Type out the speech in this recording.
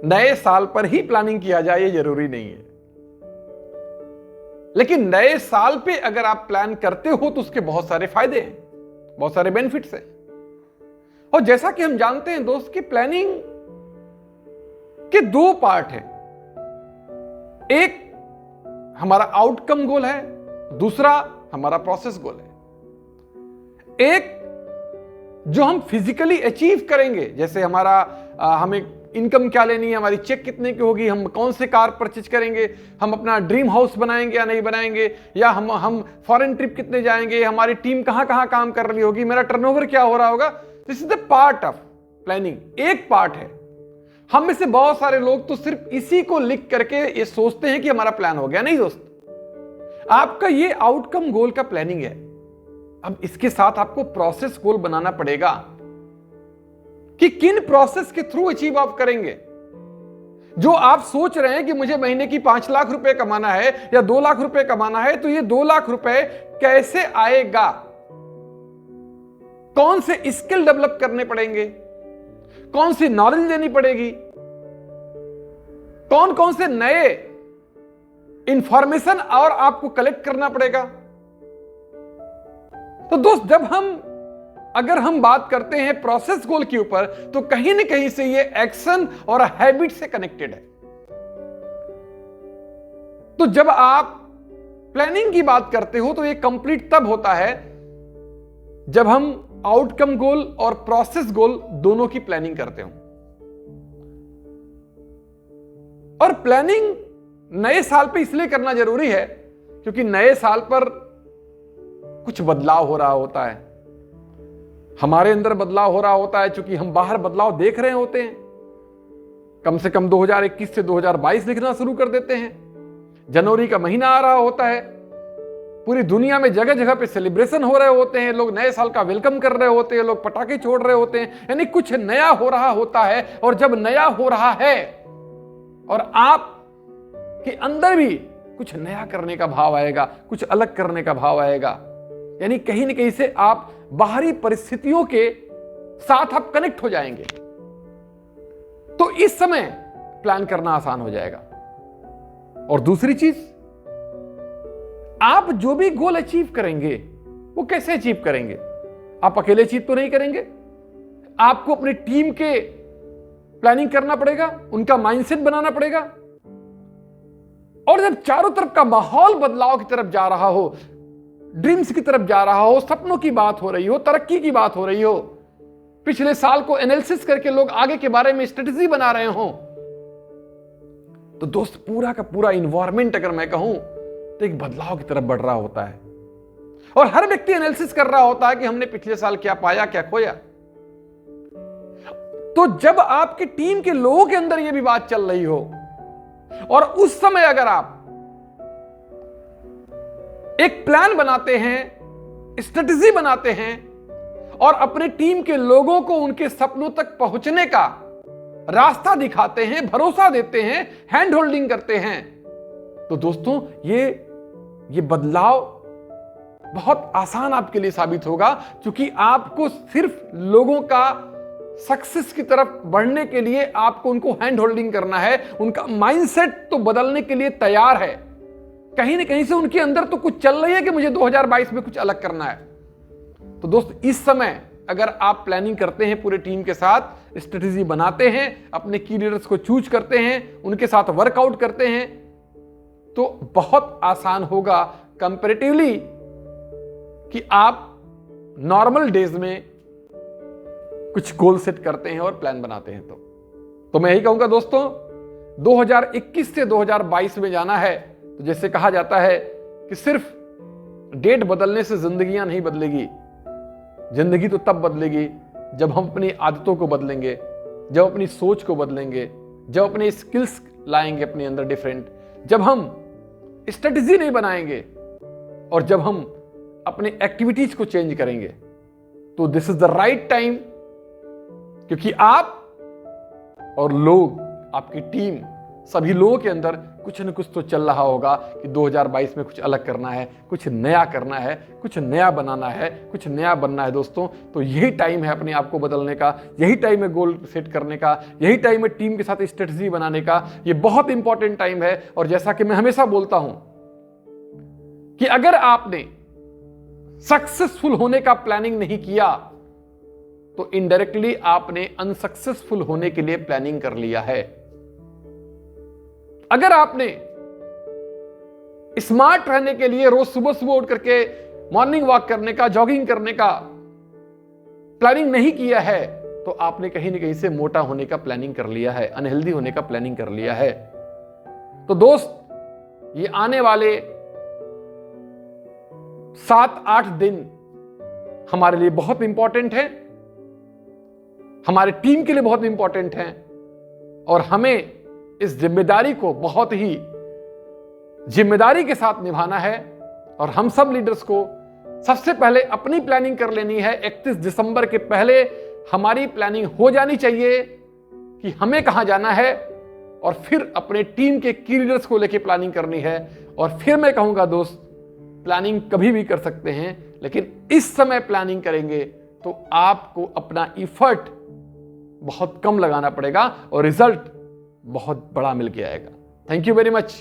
नए साल पर ही प्लानिंग किया जाए ये जरूरी नहीं है, लेकिन नए साल पे अगर आप प्लान करते हो तो उसके बहुत सारे फायदे हैं, बहुत सारे बेनिफिट्स हैं। और जैसा कि हम जानते हैं दोस्त कि प्लानिंग के दो पार्ट हैं, एक हमारा आउटकम गोल है, दूसरा हमारा प्रोसेस गोल है। एक जो हम फिजिकली अचीव करेंगे, जैसे हमें इनकम क्या लेनी है, हमारी चेक कितने की होगी, हम कौन से कार परचेज करेंगे, हम अपना ड्रीम हाउस बनाएंगे या नहीं बनाएंगे, या हम फॉरेन ट्रिप कितने जाएंगे, हमारी टीम कहां कहां काम कर रही होगी, मेरा टर्नओवर क्या हो रहा होगा। This is the part of planning, एक पार्ट है। हम में से बहुत सारे लोग तो सिर्फ इसी को लिख करके ये सोचते हैं कि हमारा प्लान हो गया। नहीं दोस्त, आपका ये आउटकम गोल का प्लानिंग है। अब इसके साथ आपको प्रोसेस गोल बनाना पड़ेगा कि किन प्रोसेस के थ्रू अचीव आप करेंगे। जो आप सोच रहे हैं कि मुझे महीने की 5 लाख रुपए कमाना है या 2 लाख रुपए कमाना है, तो ये 2 लाख रुपए कैसे आएगा, कौन से स्किल डेवलप करने पड़ेंगे, कौन सी नॉलेज लेनी पड़ेगी, कौन कौन से नए इंफॉर्मेशन और आपको कलेक्ट करना पड़ेगा। तो दोस्त, अगर हम बात करते हैं प्रोसेस गोल के ऊपर, तो कहीं ना कहीं से ये एक्शन और हैबिट से कनेक्टेड है। तो जब आप प्लानिंग की बात करते हो तो ये कंप्लीट तब होता है जब हम आउटकम गोल और प्रोसेस गोल दोनों की प्लानिंग करते हो। और प्लानिंग नए साल पे इसलिए करना जरूरी है क्योंकि नए साल पर कुछ बदलाव हो रहा होता है, हमारे अंदर बदलाव हो रहा होता है, क्योंकि हम बाहर बदलाव देख रहे होते हैं। कम से कम 2021 से 2022 लिखना शुरू कर देते हैं। जनवरी का महीना आ रहा होता है, पूरी दुनिया में जगह जगह पे सेलिब्रेशन हो रहे होते हैं, लोग नए साल का वेलकम कर रहे होते हैं, लोग पटाखे छोड़ रहे होते हैं, यानी कुछ नया हो रहा होता है। और जब नया हो रहा है और आप के अंदर भी कुछ नया करने का भाव आएगा, कुछ अलग करने का भाव आएगा, यानी कहीं ना कहीं से आप बाहरी परिस्थितियों के साथ आप कनेक्ट हो जाएंगे, तो इस समय प्लान करना आसान हो जाएगा। और दूसरी चीज, आप जो भी गोल अचीव करेंगे वो कैसे अचीव करेंगे। आप अकेले अचीव तो नहीं करेंगे, आपको अपनी टीम के प्लानिंग करना पड़ेगा, उनका माइंडसेट बनाना पड़ेगा। और जब चारों तरफ का माहौल बदलाव की तरफ जा रहा हो, ड्रीम्स की तरफ जा रहा हो, सपनों की बात हो रही हो, तरक्की की बात हो रही हो, पिछले साल को एनालिसिस करके लोग आगे के बारे में स्ट्रेटजी बना रहे हो, तो दोस्त पूरा का पूरा इन्वायरमेंट अगर मैं कहूं तो एक बदलाव की तरफ बढ़ रहा होता है। और हर व्यक्ति एनालिसिस कर रहा होता है कि हमने पिछले साल क्या पाया, क्या खोया। तो जब आपकी टीम के लोगों के अंदर यह भी बात चल रही हो और उस समय अगर आप एक प्लान बनाते हैं, स्ट्रेटजी बनाते हैं और अपने टीम के लोगों को उनके सपनों तक पहुंचने का रास्ता दिखाते हैं, भरोसा देते हैं, हैंड होल्डिंग करते हैं, तो दोस्तों ये बदलाव बहुत आसान आपके लिए साबित होगा, क्योंकि आपको सिर्फ लोगों का सक्सेस की तरफ बढ़ने के लिए आपको उनको हैंड होल्डिंग करना है, उनका माइंडसेट तो बदलने के लिए तैयार है। कहीं ना कहीं से उनके अंदर तो कुछ चल रही है कि मुझे 2022 में कुछ अलग करना है। तो दोस्त, इस समय अगर आप प्लानिंग करते हैं, पूरे टीम के साथ स्ट्रेटजी बनाते हैं, अपने की लीडर्स को चूज करते हैं, उनके साथ वर्कआउट करते हैं, तो बहुत आसान होगा कंपैरेटिवली कि आप नॉर्मल डेज में कुछ गोल सेट करते हैं और प्लान बनाते हैं। तो मैं यही कहूंगा दोस्तों, 2021 से 2022 में जाना है तो जैसे कहा जाता है कि सिर्फ डेट बदलने से जिंदगियां नहीं बदलेगी, जिंदगी तो तब बदलेगी जब हम अपनी आदतों को बदलेंगे, जब अपनी सोच को बदलेंगे, जब अपने स्किल्स लाएंगे अपने अंदर डिफरेंट, जब हम स्ट्रेटजी नहीं बनाएंगे और जब हम अपने एक्टिविटीज को चेंज करेंगे। तो this is the right time, क्योंकि आप और लोग, आपकी टीम सभी लोगों के अंदर कुछ न कुछ तो चल रहा होगा कि 2022 में कुछ अलग करना है, कुछ नया करना है, कुछ नया बनाना है, कुछ नया बनना है दोस्तों। तो यही टाइम है अपने आप को बदलने का, यही टाइम है गोल सेट करने का, यही टाइम है टीम के साथ स्ट्रेटजी बनाने का। ये बहुत इंपॉर्टेंट टाइम है। और जैसा कि मैं हमेशा बोलता हूं कि अगर आपने सक्सेसफुल होने का प्लानिंग नहीं किया तो इनडायरेक्टली आपने अनसक्सेसफुल होने के लिए प्लानिंग कर लिया है। अगर आपने स्मार्ट रहने के लिए रोज सुबह सुबह उठ करके मॉर्निंग वॉक करने का, जॉगिंग करने का प्लानिंग नहीं किया है तो आपने कहीं ना कहीं से मोटा होने का प्लानिंग कर लिया है, अनहेल्दी होने का प्लानिंग कर लिया है। तो दोस्त, ये आने वाले 7-8 दिन हमारे लिए बहुत इंपॉर्टेंट है, हमारे टीम के लिए बहुत इंपॉर्टेंट है और हमें इस जिम्मेदारी को बहुत ही जिम्मेदारी के साथ निभाना है। और हम सब लीडर्स को सबसे पहले अपनी प्लानिंग कर लेनी है। 31 दिसंबर के पहले हमारी प्लानिंग हो जानी चाहिए कि हमें कहां जाना है और फिर अपने टीम के की लीडर्स को लेकर प्लानिंग करनी है। और फिर मैं कहूंगा दोस्त, प्लानिंग कभी भी कर सकते हैं, लेकिन इस समय प्लानिंग करेंगे तो आपको अपना इफर्ट बहुत कम लगाना पड़ेगा और रिजल्ट बहुत बड़ा मिल के आएगा। Thank you very much.